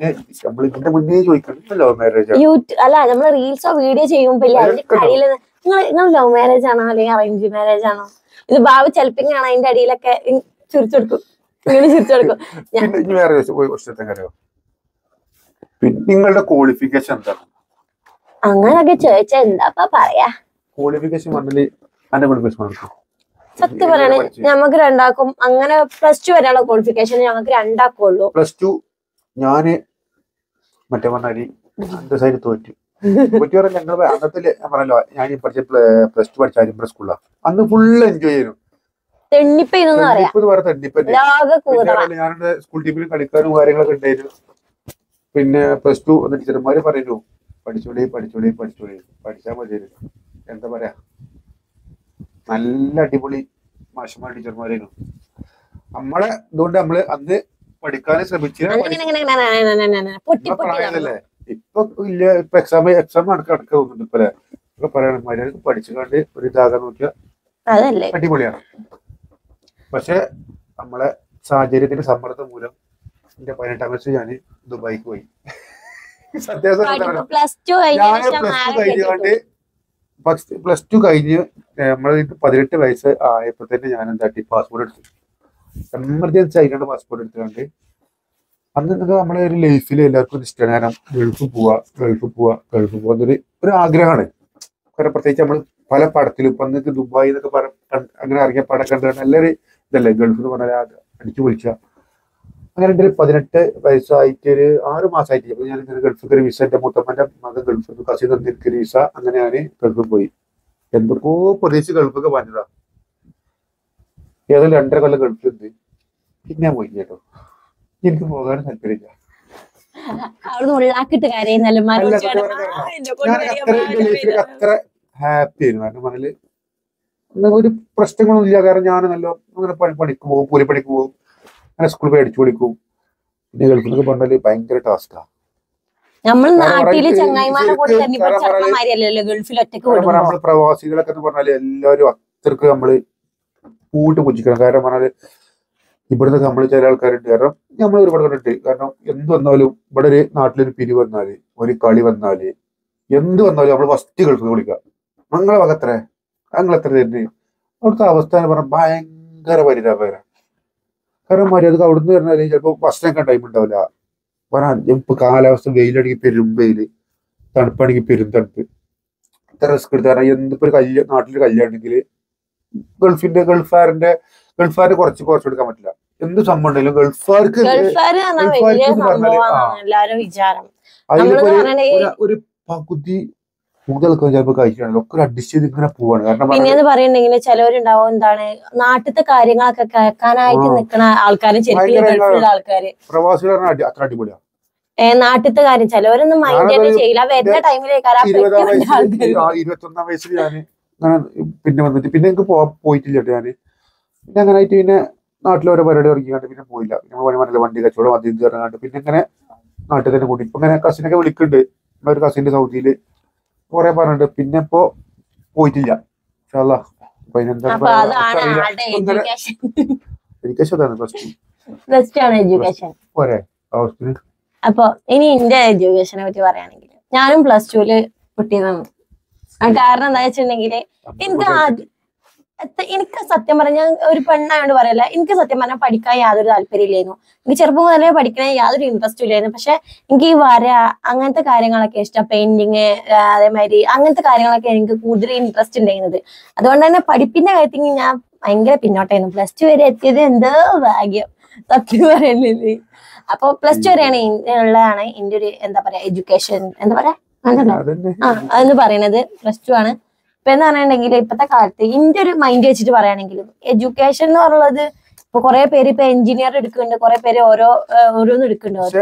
അല്ല നമ്മള് റീൽസോ വീഡിയോ ചെയ്യുമ്പോ അതിന്റെ കയ്യിൽ നിങ്ങൾ ലവ് മാരേജ് ആണോ അല്ലെങ്കിൽ അറേഞ്ച് മാരേജ് ആണോ? ഇത് ബാബു ചെലപ്പിങ്ങാണ് അതിന്റെ അടിയിലൊക്കെ ചിരിച്ചെടുക്കും, ഇങ്ങനെ ചിരിച്ചെടുക്കും. നിങ്ങളുടെ ക്വാളിഫിക്കേഷൻ എന്താണ്? അങ്ങനൊക്കെ ചോദിച്ചാ എന്താ പറയാ? ക്വാളിഫിക്കേഷൻ സത്യം പറയണേ ഞമ്മക്ക് രണ്ടാക്കും അങ്ങനെ +2 വരെയുള്ള ക്വാളിഫിക്കേഷൻ ഞങ്ങൾക്ക് രണ്ടാക്കുള്ളൂ. +2 ഞാന് മറ്റേ പറഞ്ഞാല് സൈഡ് തോറ്റു. ഞങ്ങൾ അന്നത്തെ ഞാൻ പറഞ്ഞല്ലോ, ഞാൻ പഠിച്ച +2 പഠിച്ച അരിമ്പ്ര സ്കൂളിലാണ്. അന്ന് ഫുള്ള് എൻജോയ് ചെയ്യുന്നു. ഞാനെന്റെ സ്കൂൾ ടീമിൽ കളിക്കാനും കാര്യങ്ങളൊക്കെ ഉണ്ടായിരുന്നു. പിന്നെ +2 ടീച്ചർമാര് പറയുന്നു പഠിച്ചോളി പഠിച്ചാൽ മതിയായിരുന്നു. എന്താ പറയാ, നല്ല അടിപൊളി മാഷന്മാർ ടീച്ചർമാരായിരുന്നു നമ്മളെ. അതുകൊണ്ട് നമ്മള് അന്ന് പഠിക്കാനും ശ്രമിച്ചില്ല. ഇപ്പൊ ഇല്ല, ഇപ്പൊ എക്സാം നടക്കാൻ തോന്നുന്നുണ്ട്. ഇപ്പൊ ഇപ്പൊ പറയണം മര്യാദക്ക് പഠിച്ചുകൊണ്ട് ഒരു ഇതാകാൻ നോക്കിയ അടിപൊളിയാണ്. പക്ഷെ നമ്മളെ സാഹചര്യത്തിന്റെ സമ്മർദ്ദം മൂലം എന്റെ 18ാം വയസ്സിൽ ഞാൻ ദുബായിക്ക് പോയി. +2 കഴിഞ്ഞ് നമ്മള് 18 വയസ്സ് ആയപ്പോ തന്നെ ഞാൻ എന്താക്കി പാസ്പോർട്ട് എടുത്തു. എമർജൻസി ആയിട്ടാണ് പാസ്പോർട്ട് എടുത്തുകൊണ്ട്. അന്ന് നമ്മളെ ഒരു ലൈഫിൽ എല്ലാവർക്കും ഇഷ്ടമാണ്. കാരണം ഗൾഫിൽ പോവാ ഒരു ആഗ്രഹമാണ്. കാരണം പ്രത്യേകിച്ച് നമ്മൾ പല പടത്തിലും ഇപ്പൊ അന്നൊക്കെ ദുബായ് എന്നൊക്കെ അങ്ങനെ ഇറങ്ങിയ പടം കണ്ടു നല്ലൊരു ഇതല്ലേ ഗൾഫ് എന്ന് പറഞ്ഞാൽ അടിച്ചു പൊളിച്ച. അങ്ങനെ എൻ്റെ ഒരു 18 വയസ്സായിട്ട് ഒരു 6 മാസമായിട്ട് അപ്പൊ ഞാൻ ഗൾഫിൽ ഒരു വിസ, എന്റെ മുത്തമ്മന്റെ മകൻ ഗൾഫിൽ കസിൻ തന്നിരിക്കുന്ന വിസ, അങ്ങനെ ഞാൻ ഗൾഫിൽ പോയി. എന്തൊക്കെയോ പ്രദേശ് ഗൾഫൊക്കെ പറഞ്ഞതാ. ഏതായാലും 2.5 കൊല്ലം ഗൾഫിലുണ്ട്. പിന്നെ പോയി കേട്ടോ, എനിക്ക് പോകാൻ താല്പര്യമില്ല. അത്ര ഹാപ്പി ആയിരുന്നു. കാരണം പറഞ്ഞാല് ഒരു പ്രശ്നങ്ങളൊന്നും ഇല്ല. കാരണം ഞാൻ നല്ല അങ്ങനെ പണിക്ക് പോകും, കൂലിപ്പണിക്ക് പോകും, അങ്ങനെ സ്കൂളിൽ പോയി അടിച്ചു പൊളിക്കും. പിന്നെ ഗൾഫിലൊക്കെ പറഞ്ഞാല് ഭയങ്കര ടാസ്കാ. നമ്മള് പ്രവാസികളൊക്കെ എന്ന് പറഞ്ഞാല് എല്ലാവരും അത്രക്ക് നമ്മള് കൂട്ട് പുജിക്കണം. കാരണം പറഞ്ഞാല് ഇവിടുന്ന് നമ്മൾ ചില ആൾക്കാരുണ്ട്. കാരണം നമ്മൾ ഒരുപാട് കണ്ടിട്ട്. കാരണം എന്ത് വന്നാലും ഇവിടെ ഒരു നാട്ടിലൊരു പിരിവ് വന്നാല്, ഒരു കളി വന്നാല്, എന്ത് വന്നാലും നമ്മൾ ഫസ്റ്റ് ഗൾഫ് വിളിക്കാം. ഞങ്ങളെ വകത്ര ഞങ്ങളെത്ര തരുന്നത്. അവിടുത്തെ അവസ്ഥ എന്ന് പറഞ്ഞാൽ ഭയങ്കര പരിതാപകരം. കാരണം മര്യാദക്ക് അവിടുന്ന് പറഞ്ഞാല് ചിലപ്പോൾ ഭക്ഷണമൊക്കെ ടൈം ഉണ്ടാവില്ല. പറഞ്ഞാൽ ഇപ്പൊ കാലാവസ്ഥ വെയിലാണെങ്കിൽ പെരും വെയില്, തണുപ്പാണെങ്കിൽ പെരും തണുപ്പ്. ഇത്ര റിസ്ക് എടുത്ത്. കാരണം എന്തിപ്പോ ഒരു നാട്ടിലൊരു കല്യാണെങ്കിൽ ഗൾഫാരെ കുറച്ച് എടുക്കാൻ പറ്റില്ല. എന്ത് സംഭവം ഉണ്ടെങ്കിലും ഗൾഫാർക്ക് ഒരു പകുതി കൂടുതലൊക്കെ ചിലപ്പോൾ കഴിക്കുകയാണെങ്കിൽ ഒക്കെ അഡ്ജസ്റ്റ് ചെയ്ത് ഇങ്ങനെ പോവാണ്. കാരണം പിന്നെന്ന് പറയുന്നുണ്ടെങ്കിൽ ചിലവരുണ്ടാവും എന്താണ് നാട്ടിലത്തെ കാര്യങ്ങളൊക്കെ കേൾക്കാനായിട്ട് നിൽക്കുന്ന ആൾക്കാരും ശരിക്കും ആൾക്കാര് പ്രവാസികൾ അത്ര അടിപൊളിയാണ്. നാട്ടിലത്തെ കാര്യം ചിലവരൊന്നും മൈൻഡ് ചെയ്യില്ല. വരുന്ന ടൈമിലേക്ക് 21ാം വയസ്സിൽ ഞാന് അങ്ങനെ പിന്നെ വന്നിട്ട് പിന്നെ എനിക്ക് പോയിട്ടില്ല ഞാന്. പിന്നെ അങ്ങനെ ആയിട്ട് പിന്നെ നാട്ടിൽ ഓരോ പരിപാടി ഇറങ്ങിക്കാണ്ട് പിന്നെ പോയില്ല. പിന്നെ വണ്ടി കച്ചവടം അത് ഇത് ഇറങ്ങാണ്ട് പിന്നെ ഇങ്ങനെ നാട്ടിൽ തന്നെ കൂടി. ഇപ്പൊ ഇങ്ങനെ കസിനൊക്കെ വിളിക്കുന്നുണ്ട്. ഒരു കസിന്റെ സൗദിയില് കുറെ പറഞ്ഞിട്ടുണ്ട്. പിന്നെ ഇപ്പോ പോയിട്ടില്ല. അപ്പൊ ഇനി എന്റെ എഡ്യൂക്കേഷനെ പറ്റി പറയുകയാണെങ്കിൽ ഞാനും +2 പൊട്ടിയതാണ്. കാരണം എന്താ വെച്ചിട്ടുണ്ടെങ്കില് എനിക്ക് സത്യം പറഞ്ഞാൽ ഒരു പെണ്ണായോണ്ട് പറയല്ല, എനിക്ക് സത്യം പറഞ്ഞാൽ പഠിക്കാൻ യാതൊരു താല്പര്യമില്ലായിരുന്നു. എനിക്ക് ചെറുപ്പം മുതലേ പഠിക്കാൻ യാതൊരു ഇൻട്രസ്റ്റും ഇല്ലായിരുന്നു. പക്ഷെ എനിക്ക് ഈ അങ്ങനത്തെ കാര്യങ്ങളൊക്കെ ഇഷ്ടം, പെയിന്റിങ് അതേമാതിരി അങ്ങനത്തെ കാര്യങ്ങളൊക്കെ എനിക്ക് കൂടുതൽ ഇൻട്രസ്റ്റ് ഉണ്ടായിരുന്നത്. അതുകൊണ്ട് തന്നെ പഠിപ്പിന്റെ കാര്യത്തിൽ ഞാൻ ഭയങ്കര പിന്നോട്ടായിരുന്നു. +2 വരെ എത്തിയത് എന്തോ ഭാഗ്യം സത്യം പറയല്ലേ. അപ്പൊ +2 വരെയാണ് ഉള്ളതാണ് എന്റെ ഒരു എന്താ പറയാ എഡ്യൂക്കേഷൻ എന്താ പറയാ അതെന്ന് പറയുന്നത് +2 ആണ്. എന്ന് പറഞ്ഞിട്ടുണ്ടെങ്കിൽ ഇപ്പത്തെ കാലത്ത് ഇന്റെ ഒരു മൈൻഡ് വെച്ചിട്ട് പറയുകയാണെങ്കിലും എഡ്യൂക്കേഷൻ എന്ന് പറയുന്നത് ഇപ്പൊ കുറെ പേര് ഇപ്പൊ എഞ്ചിനീയർ എടുക്കുന്നുണ്ട്, കുറെ പേര് ഓരോന്ന് എടുക്കുന്നുണ്ട്.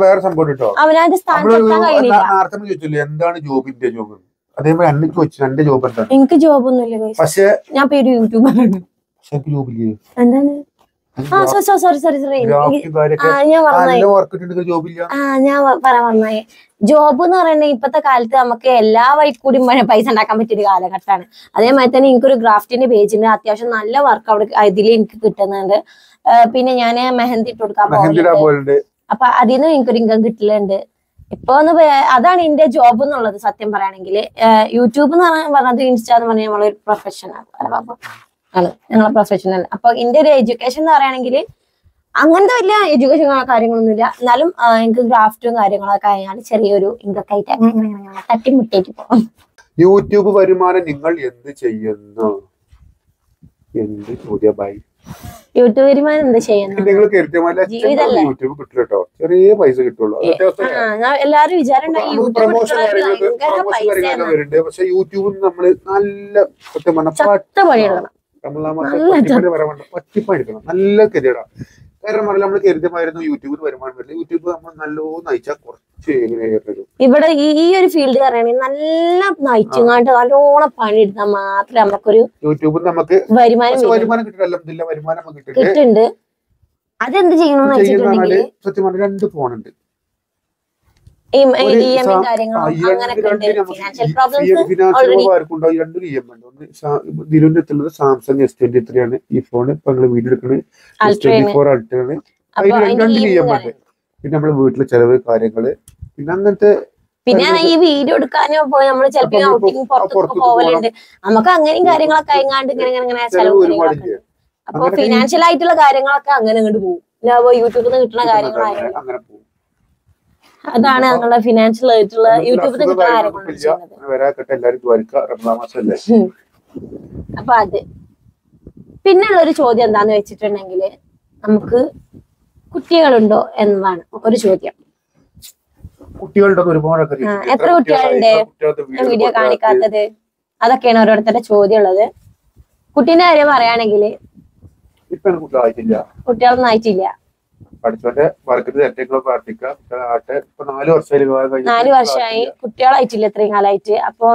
വേറെ സംഭവം അവനവന്റെ സ്ഥാനത്തെത്താൻ കഴിയില്ല. എന്താണ് ജോബിന്റെ ജോബ്? അതേപോലെ എന്നെ ചോദിച്ചു എന്റെ ജോബ് എന്താണ്? എനിക്ക് ജോബൊന്നുമില്ല. പക്ഷെ ഞാൻ പേര് യൂട്യൂബറാണ്. ജോബില്ലേ? എന്താണ്? സോറി ഞാൻ പറയാൻ വന്നായി. ജോബ് എന്ന് പറയുന്നത് ഇപ്പത്തെ കാലത്ത് നമുക്ക് എല്ലാ വഴി കൂടി പൈസ ഉണ്ടാക്കാൻ പറ്റിയൊരു കാലഘട്ടമാണ്. അതേമാതിരി തന്നെ എനിക്കൊരു ഗ്രാഫ്റ്റിന്റെ പേജുണ്ട്, അത്യാവശ്യം നല്ല വർക്ക് അവിടെ ഇതിൽ എനിക്ക് കിട്ടുന്നുണ്ട്. പിന്നെ ഞാൻ മെഹന്തി ഇട്ട് കൊടുക്കാൻ പോകുന്നുണ്ട്. അപ്പൊ അതിൽ നിന്ന് എനിക്കൊരു ഇൻകം കിട്ടലുണ്ട്. ഇപ്പൊ അതാണ് എന്റെ ജോബ് എന്നുള്ളത്. സത്യം പറയുകയാണെങ്കിൽ യൂട്യൂബ് എന്ന് പറഞ്ഞത് ഇൻസ്റ്റ എന്ന് പറഞ്ഞാൽ നമ്മളൊരു പ്രൊഫഷനാണ് ആണ്, ഞങ്ങളെ പ്രൊഫഷണൽ. അപ്പൊ എന്റെ ഒരു എഡ്യൂക്കേഷൻ എന്ന് പറയുകയാണെങ്കിൽ അങ്ങനത്തെ വലിയ എഡ്യൂക്കേഷൻ കാര്യങ്ങളൊന്നുമില്ല. എന്നാലും എനിക്ക് ഗ്രാഫ്റ്റും കാര്യങ്ങളൊക്കെ ആയാലും ചെറിയൊരു ഇൻകം ആയിട്ട് അങ്ങനെ തട്ടിമുട്ടേക്ക് പോകാം. യൂട്യൂബ് വരുമാനം നിങ്ങൾ എന്ത് ചെയ്യുന്നു? എന്ത് ചോദ്യമായി? യൂട്യൂബ് വരുമാനം എന്ത് ചെയ്യുന്നു? യൂട്യൂബ് കിട്ടും കേട്ടോ, ചെറിയ പൈസ കിട്ടുള്ളൂ. എല്ലാരും വിചാരം പക്ഷെ യൂട്യൂബിൽ നമ്മള് നല്ല സത്യം പണിയെടുക്കണം, പറ്റിപ്പണിക്കണം, നല്ല കരുതണം. കാരണം നമ്മൾ കരുതമായിരുന്നു യൂട്യൂബിൽ വരുമാനം വരില്ല. യൂട്യൂബ് നമ്മൾ നല്ലോണം നയിച്ചാൽ കുറച്ച് ഇവിടെ ഈ ഒരു ഫീൽഡ് പറയുകയാണെങ്കിൽ നല്ല നയിച്ചുങ്ങാണ്ട് നല്ലോണം പണിയെടുത്താൽ മാത്രമേ നമുക്കൊരു യൂട്യൂബിൽ നമുക്ക് വരുമാനം കിട്ടില്ല. വരുമാനം കിട്ടുന്നുണ്ട്. അതെന്ത് ചെയ്യണമെന്ന് വെച്ചിട്ടുണ്ടെങ്കിൽ സത്യം പറഞ്ഞ 2 ഫോണുണ്ട്. ദിലുവിന്റെ എത്തുള്ളത് സാംസങ് S23 ആണ്. ഈ ഫോൺ ഇപ്പൊ ഞങ്ങള് വീഡിയോ എടുക്കുന്നത് S24 Ultra ആണ്. അതിന് 2 EMI ഉണ്ട്. പിന്നെ നമ്മള് വീട്ടിലെ ചെലവ് കാര്യങ്ങള് പിന്നെ അങ്ങനത്തെ പിന്നെ ഈ വീഡിയോ എടുക്കാനോ പോയി നമ്മള് ചിലപ്പോ ഔട്ടിങ് പുറത്തൊക്കെ പോവലുണ്ട്. നമുക്ക് അങ്ങനെയും കാര്യങ്ങളൊക്കെ അയങ്ങാണ്ട് ഇങ്ങനെ ചെലവ്. അപ്പൊ ഫിനാൻഷ്യൽ ആയിട്ടുള്ള കാര്യങ്ങളൊക്കെ അങ്ങനെ അങ്ങോട്ട് പോകും. യൂട്യൂബിൽ നിന്ന് കിട്ടുന്ന കാര്യങ്ങളായാലും അതാണ് ഞങ്ങളുടെ ഫിനാൻഷ്യൽ ആയിട്ടുള്ള യൂട്യൂബിൽ നിന്ന് കിട്ടുന്ന കാര്യങ്ങൾ. അപ്പൊ അത് പിന്നുള്ളൊരു ചോദ്യം എന്താന്ന് വെച്ചിട്ടുണ്ടെങ്കിൽ നമുക്ക് കുട്ടികളുണ്ടോ എന്നതാണ് ഒരു ചോദ്യം. എത്ര കുട്ടികളുണ്ട് വീഡിയോ കാണിക്കാത്തത്? അതൊക്കെയാണ് ഓരോരുത്തരുടെ ചോദ്യം ഉള്ളത്. കുട്ടീന്റെ കാര്യം പറയുകയാണെങ്കിൽ കുട്ടികളൊന്നും ആയിട്ടില്ല. 4 വർഷമായി കുട്ടികളായിട്ടില്ല ഇത്രയും കാലമായിട്ട്. അപ്പൊ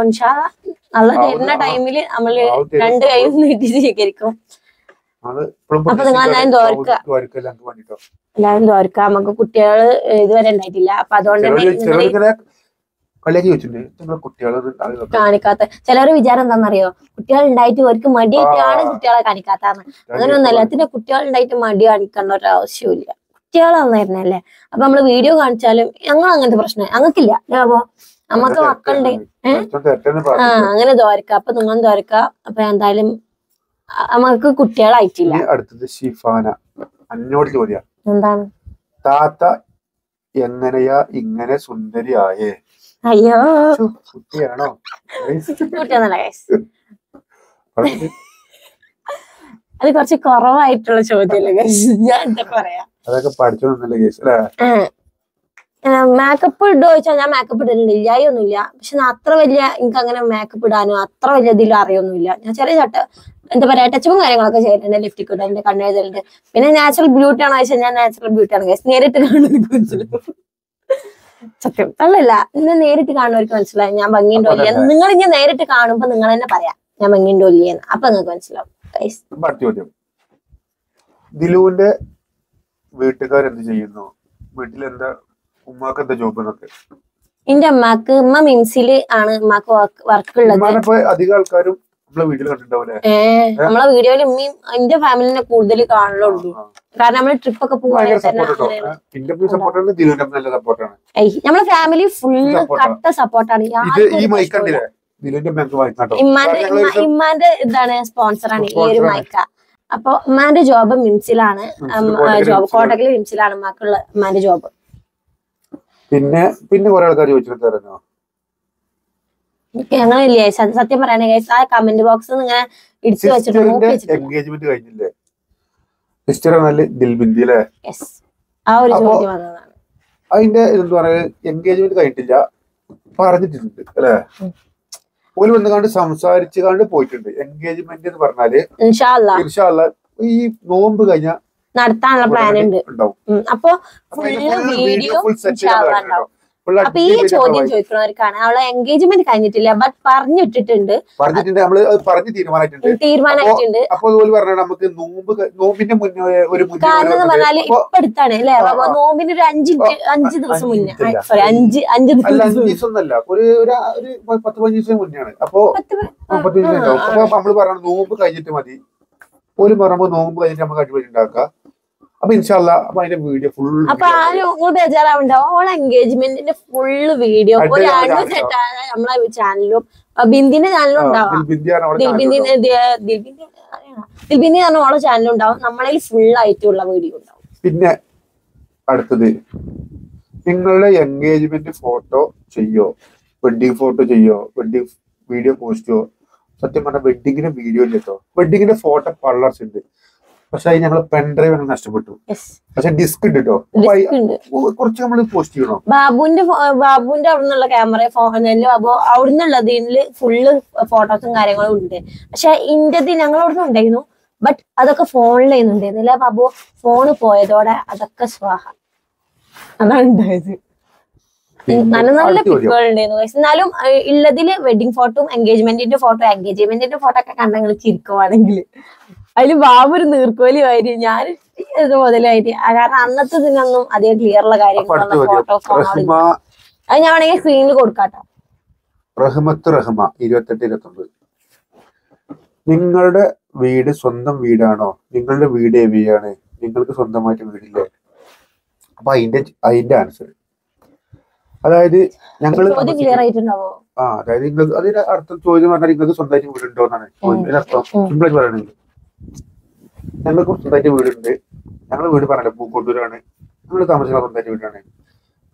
നല്ല തരുന്ന ടൈമില് നമ്മള് 2 കൈ നീട്ടി സ്വീകരിക്കും. അപ്പൊ നിങ്ങൾ എല്ലാവരും തോർക്ക. നമുക്ക് കുട്ടികള് ഇതുവരെ ഉണ്ടായിട്ടില്ല. അപ്പൊ അതുകൊണ്ട് തന്നെ കാണിക്കാത്ത ചിലവര് വിചാരം എന്താണെന്നറിയോ, കുട്ടികൾ ഉണ്ടായിട്ട് അവർക്ക് മടിയായിട്ടാണ് കുട്ടികളെ കാണിക്കാത്തന്ന്. അങ്ങനെയൊന്നല്ല. അതിന്റെ കുട്ടികൾ ഉണ്ടായിട്ട് മടി കാണിക്കേണ്ട ഒരു ആവശ്യമില്ല. കുട്ടികളായിരുന്നല്ലേ. അപ്പൊ നമ്മള് വീഡിയോ കാണിച്ചാലും ഞങ്ങൾ അങ്ങനത്തെ പ്രശ്നം ഞങ്ങൾക്കില്ല. അപ്പൊ നമ്മക്ക് മക്കളുണ്ട് അങ്ങനെ തോരക്ക. അപ്പൊ നിങ്ങൾ തോരക്ക. അപ്പൊ എന്തായാലും നമുക്ക് കുട്ടികളായിട്ടില്ല. അടുത്തത് ഷിഫാന അന്നോട് ചോദ്യം. എന്താണ്? താത്ത എങ്ങനെയാ ഇങ്ങനെ സുന്ദരിയായേ? അയ്യോ കുട്ടിയാണോ? കുട്ടിയൊന്നല്ല ഗൈസ്, അത് കുറച്ച് കുറവായിട്ടുള്ള ചോദ്യമല്ലേ ഗൈസ്. ഞാൻ എന്താ പറയാ, അതൊക്കെ പഠിച്ചോന്നല്ലേ ഗൈസ് അല്ലേ? മേക്കപ്പ് ഇടോ ചോദിച്ചാൽ ഞാൻ മേക്കപ്പ് ഇടലുണ്ട്, ഇല്ലായൊന്നുമില്ല. പക്ഷെ അത്ര വലിയ എനിക്ക് അങ്ങനെ മേക്കപ്പ് ഇടാനോ അത്ര വലിയ ഇതിലും അറിയൊന്നുമില്ല. ഞാൻ ചെറിയ എന്താ പറയാ ടച്ചും കാര്യങ്ങളൊക്കെ ചെയ്യുന്നുണ്ട്. ലിപ്സ്റ്റിക് ഇടുന്നുണ്ട്, കണ്ണെഴുതലുണ്ട്. പിന്നെ നാച്ചുറൽ ബ്യൂട്ടി ആണോ ചോദിച്ചാൽ ഞാൻ നാച്ചുറൽ ബ്യൂട്ടി ആണ് ഗൈസ്. നേരിട്ട് കാണുന്നവർക്ക് മനസ്സിലാവും. സത്യം അല്ലല്ല, ഇന്ന് നേരിട്ട് കാണുന്നവർക്ക് മനസ്സിലായി ഞാൻ ഭംഗിയുണ്ടോ ഇല്ല. നിങ്ങൾ ഇനി നേരിട്ട് കാണുമ്പോ നിങ്ങൾ തന്നെ പറയാം ഞാൻ ഭംഗിയുണ്ടോ ഇല്ലേന്ന്. അപ്പൊ നിങ്ങൾക്ക് മനസ്സിലാവും ഗൈസ്. ദിലുവിന്റെ വീട്ടുകാരെന്ത് ചെയ്യുന്നു? വീട്ടിലെന്താ ഉമ്മാക്ക് എന്താ ജോബ് എന്നൊക്കെ? എന്റെ അമ്മക്ക് ഉമ്മ മിംസില് ആണ് ഉമ്മാക്ക് വർക്ക് ഉള്ളത്. അധികം ആൾക്കാരും നമ്മളെ വീട്ടിൽ കണ്ടിട്ടുണ്ടാവില്ലേ? നമ്മളെ വീഡിയോയിൽ ഉമ്മയും എന്റെ ഫാമിലിനെ കൂടുതൽ കാണലുള്ളൂ. കാരണം നമ്മള് ട്രിപ്പ് ഒക്കെ പോവാണെങ്കിൽ നമ്മളെ ഫാമിലി ഫുള്ള് കട്ട സപ്പോർട്ടാണ്. ഇമ്മാന്റെ ഇതാണ് സ്പോൺസറാണ് ഈ ഒരു മൈക്ക. അപ്പൊ ഉമ്മാന്റെ ജോബ് മിംസിലാണ്. ജോബ് കോട്ടക്കല് മിംസിലാണ് ഉമ്മാക്കുള്ള ഉമ്മാന്റെ ജോബ്. പിന്നെ കുറെ ആൾക്കാർ ചോദിച്ചിട്ടുണ്ടായിരുന്നോ ഞങ്ങളില്ലേ സത്യം പറയണേ ആ കമന്റ് ബോക്സ് ഇങ്ങനെ ഇടിച്ചു വെച്ചിട്ട് എൻഗേജ്മെന്റ് കഴിഞ്ഞില്ലേ? ആ ഒരു ചോദ്യം വന്നതാണ്. അതിന്റെ എന്താ പറയാ, എൻഗേജ്മെന്റ് കഴിഞ്ഞിട്ടില്ല പറഞ്ഞിട്ടുണ്ട് അല്ലെ? ഓല് വന്നുകൊണ്ട് സംസാരിച്ചു കണ്ട് പോയിട്ടുണ്ട്. എൻഗേജ്മെന്റ് എന്ന് പറഞ്ഞാല് ഇൻഷാ അല്ലാ ഇൻഷാ അല്ലാ ഈ നോമ്പ് കഴിഞ്ഞാൽ നടത്താനുള്ള പ്ലാൻ ഉണ്ട്. ഉണ്ടാവും. അപ്പൊ ഫുള്ള് വീഡിയോ ഇൻഷാ അല്ലാ ഉണ്ടാവും. അപ്പൊ ഈ ചോദ്യം ചോദിക്കുന്നവർക്കാണ് അവളെ എൻഗേജ്മെന്റ് കഴിഞ്ഞിട്ടില്ല, ബട്ട് പറഞ്ഞിട്ടിട്ടുണ്ട്, നമ്മള് പറഞ്ഞ് തീരുമാനമായിട്ടുണ്ട്. അപ്പൊ അതുപോലെ പറഞ്ഞാൽ നമുക്ക് നോമ്പിന്റെ മുന്നേ ഒരു കാരണം എന്ന് പറഞ്ഞാല് ഇപ്പൊ അടുത്താണ് അല്ലെ, നോമ്പിന് ഒരു 5 ദിവസം മുന്നേ, സോറി 5 ദിവസം ഒന്നല്ല, ഒരു 10-15 ദിവസം മുന്നെയാണ്. അപ്പൊ 10 ദിവസം ഉണ്ടാവും. അപ്പൊ നമ്മള് പറയണം നോമ്പ് കഴിഞ്ഞിട്ട് മതി. പോലും പറയുമ്പോ നോമ്പ് കഴിഞ്ഞിട്ട് നമുക്ക് അടിപൊളി ഉണ്ടാക്കാം. അപ്പൊ ഇൻഷാല്ലാ അപ്പൊ അതിന്റെ വീഡിയോ ഫുൾ. അപ്പൊ ആരും ബേജാറാവുണ്ടാവും, ഓളെ എൻഗേജ്മെന്റിന്റെ ഫുള്ള് വീഡിയോ നമ്മളെ ചാനലിലും ബിന്ദിന്റെ ചാനലും ഉണ്ടാവും. ദിൽബിന്ദി പറഞ്ഞ ഓളെ ചാനലും ഉണ്ടാവും. നമ്മളതിൽ ഫുൾ ആയിട്ടുള്ള വീഡിയോ ഉണ്ടാവും. പിന്നെ അടുത്തത്, നിങ്ങളുടെ എൻഗേജ്മെന്റ് ഫോട്ടോ ചെയ്യോ, വെഡിങ് ഫോട്ടോ ചെയ്യോ, വെഡിങ് വീഡിയോ പോസ്റ്റോ? സത്യം പറഞ്ഞാൽ വെഡിങ്ങിന്റെ വീഡിയോ ഇല്ല കേട്ടോ. വെഡിങ്ങിന്റെ ഫോട്ടോ പള്ളർസ് ഉണ്ട്, പക്ഷെ അത് ഞങ്ങൾ പെൻഡ്രൈവ് അങ്ങനെ നഷ്ടപ്പെട്ടു. പക്ഷെ ഡിസ്ക് ഉണ്ട് കേട്ടോ, കുറച്ച് നമ്മൾ പോസ്റ്റ് ചെയ്യണോ. ബാബുവിന്റെ അവിടെ നിന്നുള്ള ക്യാമറ ഫോണില് അവിടെ നിന്നുള്ളതിൽ ഫുള്ള് ഫോട്ടോസും കാര്യങ്ങളും ഉണ്ട്. പക്ഷെ ഇന്റത് ഞങ്ങൾ അവിടെ നിന്ന് ഉണ്ടായിരുന്നു, ബട്ട് അതൊക്കെ ഫോണിലായിരുന്നു ഉണ്ടായിരുന്നില്ല. ബാബു ഫോണ് പോയതോടെ അതൊക്കെ സ്വാഹ. അതാണ് ഉണ്ടായത്. നല്ല നല്ല പിക്കുകൾ ഉണ്ടായിരുന്നു. എന്നാലും ഉള്ളതില് വെഡിങ് ഫോട്ടോയും എൻഗേജ്മെന്റിന്റെ ഫോട്ടോ ഒക്കെ കണ്ടെങ്കിൽ ചിരിക്കുവാണെങ്കിൽ അതില് ബാബു ഒരു നീർക്കോലിയായിട്ട് ഞാൻ മുതലായിട്ട്. കാരണം അന്നത്തെ ഇതിനൊന്നും അധികം ക്ലിയറുള്ള കാര്യങ്ങളുള്ള ഫോട്ടോസ് അത് ഞാൻ വേണമെങ്കിൽ സ്ക്രീനിൽ കൊടുക്കാട്ടോ. റഹ്മത്ത് റഹ്മ 28-29. നിങ്ങളുടെ വീട് സ്വന്തം വീടാണോ? നിങ്ങളുടെ വീട് എവിടെയാണ്? നിങ്ങൾക്ക് സ്വന്തമായിട്ട് വീടില്ലേ? അപ്പൊ അതിന്റെ ആൻസർ, അതായത് ഞങ്ങൾ ക്ലിയർ ആയിട്ടുണ്ടാവോ? അതായത് നിങ്ങൾക്ക് അതിന്റെ അർത്ഥം ചോദ്യം പറഞ്ഞാൽ നിങ്ങൾക്ക് സ്വന്തമായിട്ട് വീടുണ്ടോ എന്നാണ് അർത്ഥം. സിമ്പിളായിട്ട് പറയണെങ്കിൽ ഞങ്ങൾക്ക് സ്വന്തമായിട്ട് വീടുണ്ട്. ഞങ്ങൾ വീട് പറഞ്ഞല്ലോ പൂക്കോട്ടൂരാണ്, ഞങ്ങൾ താമസിക്കുന്ന സ്വന്തമായിട്ട് വീടാണ്.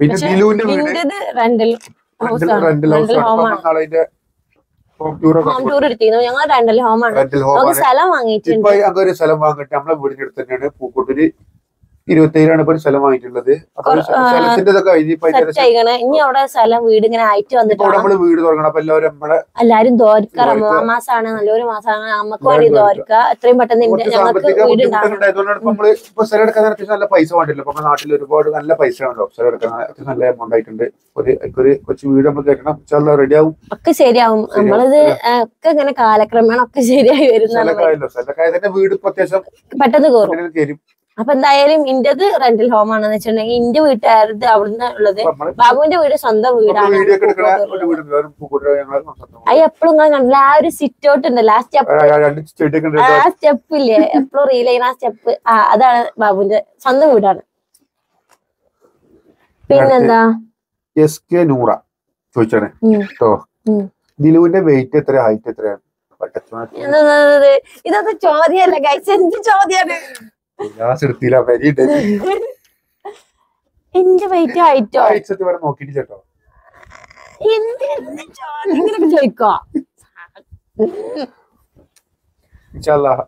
പിന്നെ ദിലുവിന്റെ വീട് റെന്റൽ ഹൗസ്. നാളെ ഹോം ടൂർ എടുത്തിരുന്നു ഞങ്ങൾ. റെന്റൽ ഹോം ആണ്. സ്ഥലം വാങ്ങിയിട്ടുണ്ട്. ഇപ്പൊ ഞങ്ങൾക്ക് ഒരു സ്ഥലം വാങ്ങിയിട്ട് നമ്മളെ വീടിന്റെ അടുത്ത് തന്നെയാണ് പൂക്കോട്ടൂര് 27 ഇപ്പൊ ഒരു സ്ഥലം വാങ്ങിയിട്ടുള്ളത്. സ്ഥലത്തിന്റെ ഇനി അവിടെ സ്ഥലം വീട് ഇങ്ങനെ ആയിട്ട് വന്നിട്ട് നമ്മള് വീട് തുടങ്ങണം. അപ്പൊ എല്ലാരും ദോരിക്ക റമദാൻ മാസമാണ്, നല്ലൊരു മാസമാണ്, നമുക്ക് വേണ്ടി ദോരിക്ക എത്രയും പെട്ടെന്ന് നമ്മള് ഇപ്പൊ സ്ഥലം എടുക്കാൻ അത്യാവശ്യം നല്ല പൈസ വേണ്ടില്ല. ഇപ്പൊ നാട്ടിൽ ഒരുപാട് നല്ല പൈസ ആണല്ലോ സ്ഥലം എടുക്കാൻ. അത്യാവശ്യം നല്ല എമൗണ്ട് ആയിട്ടുണ്ട്. ഒരു കൊച്ചു വീട് നമ്മൾ കേൾക്കണം, റെഡി ആവും, ഒക്കെ ശരിയാവും. നമ്മളിത് ഒക്കെ ഇങ്ങനെ കാലക്രമേണ ഒക്കെ ശരിയായി വരുന്ന വീട് ഇപ്പൊ അത്യാവശ്യം പെട്ടെന്ന് കയറും. അപ്പൊ എന്തായാലും ഇന്റത് റെന്റൽ ഹോം ആണെന്ന് വെച്ചിട്ടുണ്ടെങ്കിൽ ഇന്റെ വീട്ടുകാരത് അവിടുന്ന് ഉള്ളത്. ബാബുവിന്റെ വീട് സ്വന്തം വീടാണ്. അത് എപ്പോഴും ഇങ്ങനെ കണ്ടില്ല, ആ ഒരു സിറ്റ് ഔട്ട് ഉണ്ടല്ലോ, ആ സ്റ്റെപ്പ് ഇല്ലേ എപ്പോഴും റീൽ ചെയ്യുന്ന ആ സ്റ്റെപ്പ്, അതാണ് ബാബുവിന്റെ സ്വന്തം വീടാണ്. പിന്നെന്താ ദിലുവിന്റെ വെയിറ്റ് എത്ര, ഹൈറ്റ് എത്രയാണ്? ഇതൊക്കെ ചോദ്യമല്ല ഗൈസ്, എന്ത് ചോദ്യാണ്? എന്റെ വെയിറ്റ് ഹൈറ്റോ നോക്കിട്ട് ചേട്ടോ ചോദിക്കോ?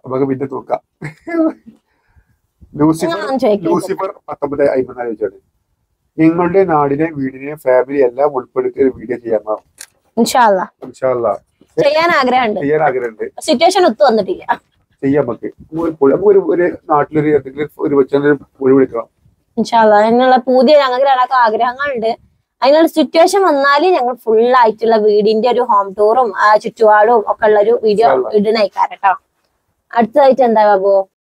നമുക്ക് പിന്നെ നോക്കാം. ലൂസിഫർ 1954 ചോദിച്ചാണ്, നിങ്ങളുടെ നാടിനെ വീടിനെ ഫാമിലി എല്ലാം ഉൾപ്പെടുത്തി വീഡിയോ ചെയ്യാമോ? ചെയ്യാൻ ആഗ്രഹമുണ്ട്. സിറ്റുവേഷൻ ഒത്തു വന്നിട്ടില്ല. ചെയ്യാം. നമുക്ക് ഒരു നാട്ടിലൊരു ഒരു കൊച്ചൊരു പൊഴി വിളിക്കണം. അതിനുള്ള പുതിയ ഞങ്ങൾക്ക് ആഗ്രഹങ്ങളുണ്ട്. അതിനുള്ള സിറ്റുവേഷൻ വന്നാല് ഞങ്ങൾ ഫുൾ ആയിട്ടുള്ള വീടിന്റെ ഒരു ഹോം ടൂറും ചുറ്റുപാടും ഒക്കെ ഉള്ള ഒരു വീഡിയോ ഇടുന്നേക്കാരട്ടോ. അടുത്തതായിട്ട് എന്താ ബാബു?